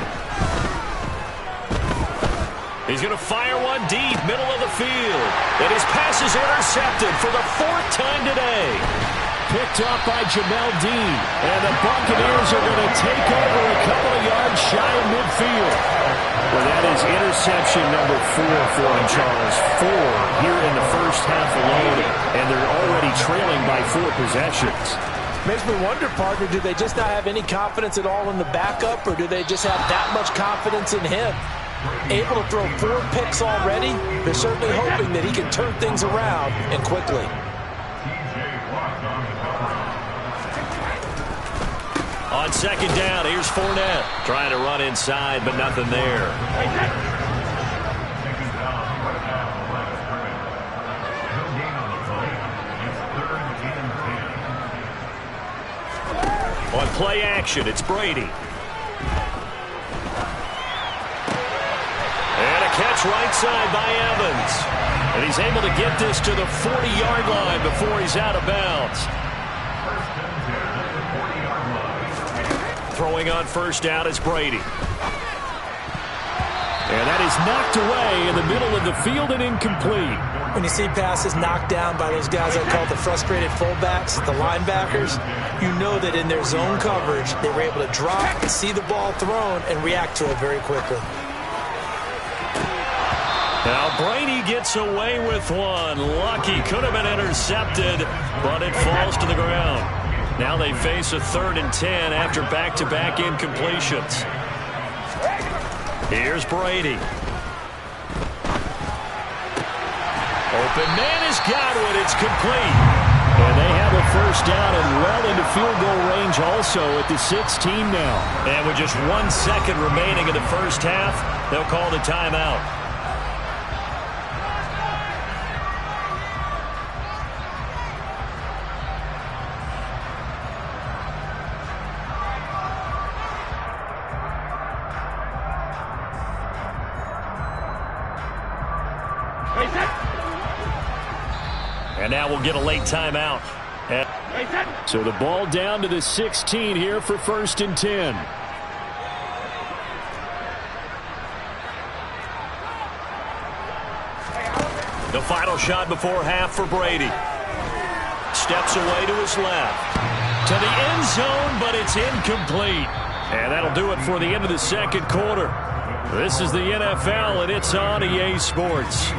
Speaker 1: He's going to fire one deep, middle of the field. And his pass is intercepted for the 4th time today.
Speaker 2: Picked off by Jamel Dean. And the Buccaneers are going to take over a couple of yards shy of midfield. Well, that is interception number 4 for him, Charles. 4 here in the first half alone. And they're already trailing by 4 possessions.
Speaker 4: Makes me wonder, partner, do they just not have any confidence at all in the backup, or do they just have that much confidence in him? Able to throw 4 picks already, they're certainly hoping that he can turn things around and quickly.
Speaker 1: On 2nd down, here's Fournette. Trying to run inside, but nothing there. On play action, it's Brady. pass right side by Evans. And he's able to get this to the 40-yard line before he's out of bounds. Throwing on first down is Brady. And that is knocked away in the middle of the field and incomplete.
Speaker 4: When you see passes knocked down by those guys I call the frustrated fullbacks, the linebackers, you know that in their zone coverage, they were able to drop and see the ball thrown and react to it very quickly.
Speaker 1: Now Brady gets away with one. Lucky, could have been intercepted, but it falls to the ground. Now they face a 3rd and 10 after back-to-back incompletions. Here's Brady. Open man has got it. It's complete.
Speaker 2: And they have a first down and well into field goal range also at the 16 now.
Speaker 1: And with just 1 second remaining in the first half, they'll call the timeout. And now we'll get a late timeout.
Speaker 2: So the ball down to the 16 here for 1st and 10.
Speaker 1: The final shot before half for Brady. Steps away to his left. To the end zone, but it's incomplete. And that'll do it for the end of the second quarter. This is the NFL, and it's on EA Sports.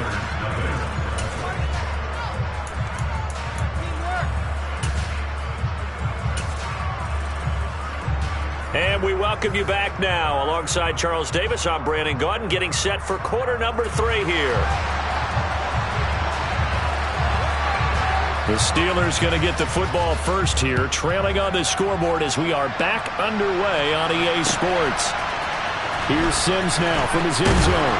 Speaker 1: And we welcome you back now. Alongside Charles Davis, I'm Brandon Gaudin, getting set for quarter number 3 here. The Steelers going to get the football first here, trailing on the scoreboard as we are back underway on EA Sports.
Speaker 2: Here's Sims now from his end zone.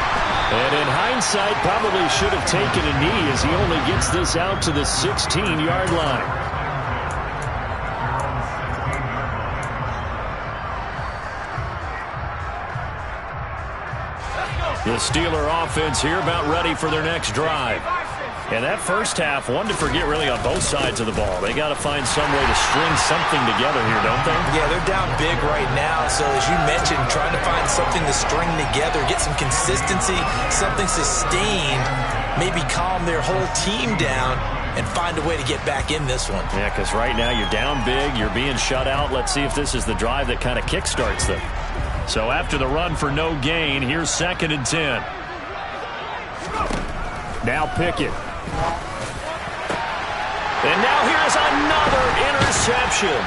Speaker 1: And in hindsight, probably should have taken a knee as he only gets this out to the 16-yard line. The Steeler offense here about ready for their next drive. And that first half, one to forget really on both sides of the ball. They got to find some way to string something together here, don't they?
Speaker 4: Yeah, they're down big right now. So as you mentioned, trying to find something to string together, get some consistency, something sustained, maybe calm their whole team down and find a way to get back in this one.
Speaker 1: Yeah, because right now you're down big, you're being shut out. Let's see if this is the drive that kind of kickstarts them. So after the run for no gain, here's 2nd and 10.
Speaker 2: Now Pickett.
Speaker 1: And now here's another interception.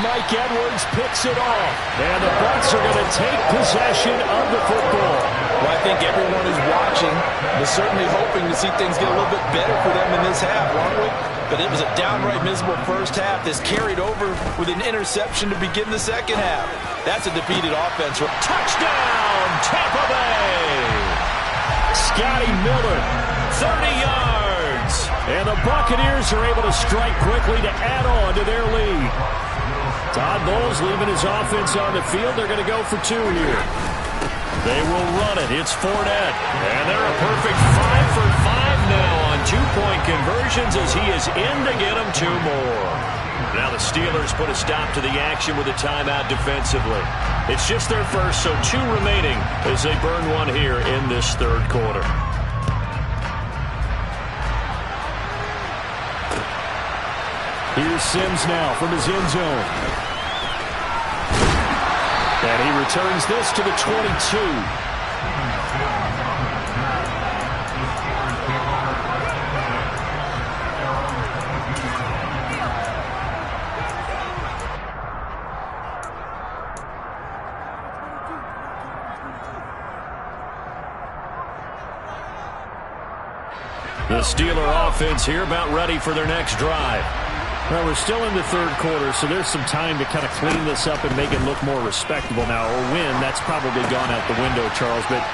Speaker 2: Mike Edwards picks it off. And the Bucs are going to take possession of the football.
Speaker 5: Well, I think everyone who's watching was certainly hoping to see things get a little bit better for them in this half, weren't we? But it was a downright miserable first half. This carried over with an interception to begin the second half. That's a defeated offense.
Speaker 1: Touchdown, Tampa Bay!
Speaker 2: Scotty Miller,
Speaker 1: 30 yards.
Speaker 2: And the Buccaneers are able to strike quickly to add on to their lead. Todd Bowles leaving his offense on the field. They're going to go for 2 here.
Speaker 1: They will run it. It's Fournette. And they're a perfect 5 for 5 now on 2-point conversions as he is in to get them 2 more. Now the Steelers put a stop to the action with a timeout defensively. It's just their first, so 2 remaining as they burn one here in this third quarter.
Speaker 2: Here's Sims now from his end zone. And he returns this to the 22.
Speaker 1: The Steeler offense here about ready for their next drive.
Speaker 2: Well, we're still in the third quarter, so there's some time to kind of clean this up and make it look more respectable now. Or win, that's probably gone out the window, Charles. But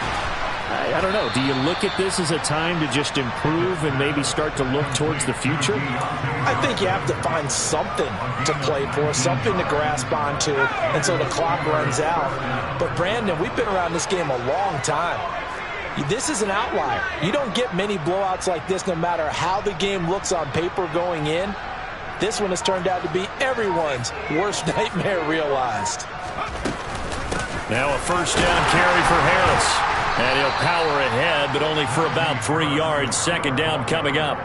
Speaker 2: I don't know. Do you look at this as a time to just improve and maybe start to look towards the future?
Speaker 5: I think you have to find something to play for, something to grasp onto until the clock runs out. But, Brandon, we've been around this game a long time. This is an outlier. You don't get many blowouts like this no matter how the game looks on paper going in. This one has turned out to be everyone's worst nightmare realized.
Speaker 1: Now a first down carry for Harris. And he'll power ahead, but only for about 3 yards. Second down coming up.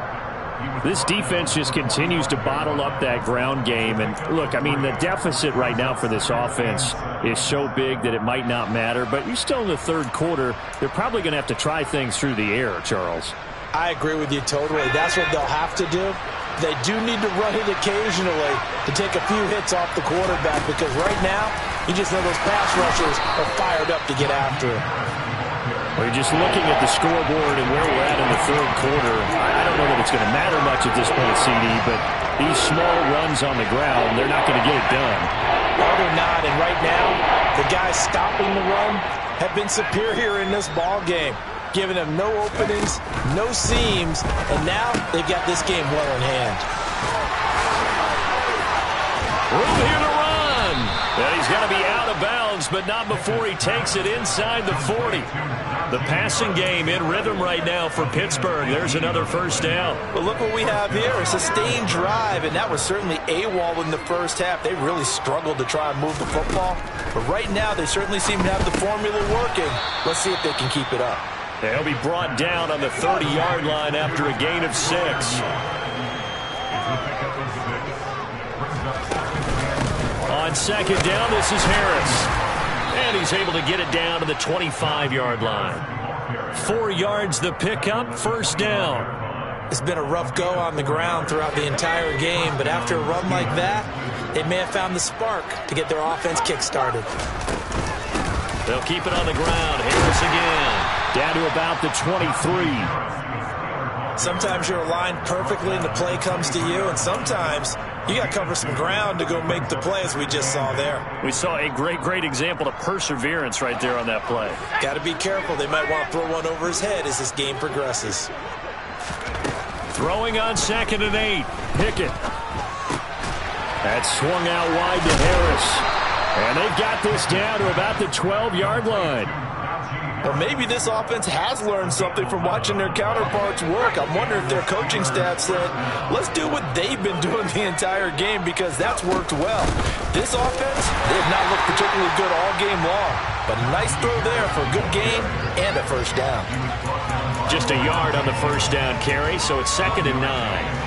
Speaker 2: This defense just continues to bottle up that ground game. And look, I mean, the deficit right now for this offense is so big that it might not matter. But you're still in the third quarter. They're probably going to have to try things through the air, Charles.
Speaker 5: I agree with you totally. That's what they'll have to do. They do need to run it occasionally to take a few hits off the quarterback, because right now, you just know those pass rushers are fired up to get after it.
Speaker 2: Well, you're just looking at the scoreboard and where we're at in the third quarter. I don't know that it's going to matter much at this point, CD, but these small runs on the ground, they're not going to get it done.
Speaker 5: No, they're not, and right now, the guys stopping the run have been superior in this ball game, giving them no openings, no seams, and now they've got this game well in hand.
Speaker 1: Room here to run. And he's going to be out of bounds, but not before he takes it inside the 40. The passing game in rhythm right now for Pittsburgh. There's another first down.
Speaker 5: But look what we have here, a sustained drive, and that was certainly AWOL in the first half. They really struggled to try and move the football. But right now, they certainly seem to have the formula working. Let's see if they can keep it up.
Speaker 1: They'll be brought down on the 30-yard line after a gain of 6. On second down, this is Harris. And he's able to get it down to the 25-yard line. 4 yards the pickup, first down.
Speaker 5: It's been a rough go on the ground throughout the entire game, but after a run like that, they may have found the spark to get their offense kick-started.
Speaker 1: They'll keep it on the ground. Harris again.
Speaker 2: Down to about the 23.
Speaker 5: Sometimes you're aligned perfectly and the play comes to you, and sometimes you got to cover some ground to go make the play, as we just saw there.
Speaker 1: We saw a great example of perseverance right there on that play.
Speaker 5: Got to be careful. They might want to throw one over his head as this game progresses.
Speaker 1: Throwing on 2nd and 8. Pickett.
Speaker 2: That swung out wide to Harris. And they've got this down to about the 12-yard line.
Speaker 5: Well, maybe this offense has learned something from watching their counterparts work. I'm wondering if their coaching staff said, let's do what they've been doing the entire game, because that's worked well. This offense, they have not looked particularly good all game long, but a nice throw there for a good gain and a first down.
Speaker 1: Just a yard on the first down carry, so it's 2nd and 9.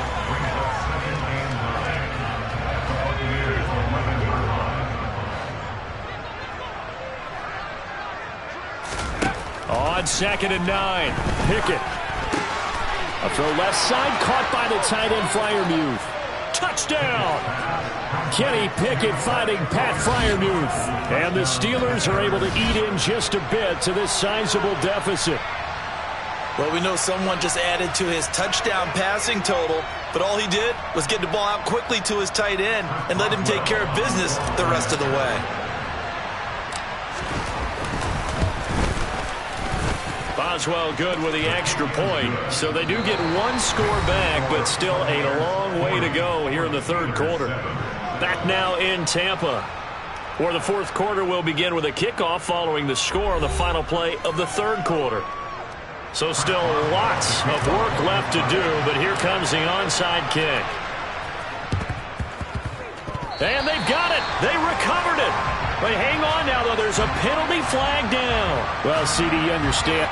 Speaker 1: On 2nd and 9, Pickett.
Speaker 2: A throw left side, caught by the tight end Freiermuth.
Speaker 1: Touchdown!
Speaker 2: Kenny Pickett finding Pat Freiermuth. And the Steelers are able to eat in just a bit to this sizable deficit.
Speaker 5: Well, we know someone just added to his touchdown passing total, but all he did was get the ball out quickly to his tight end and let him take care of business the rest of the way.
Speaker 1: Boswell good with the extra point. So they do get one score back, but still a long way to go here in the third quarter. Back now in Tampa, where the fourth quarter will begin with a kickoff following the score on the final play of the third quarter. So still lots of work left to do, but here comes the onside kick. And they've got it. They recovered it. But hang on now, though. There's a penalty flag down.
Speaker 2: Well, CD, you understand.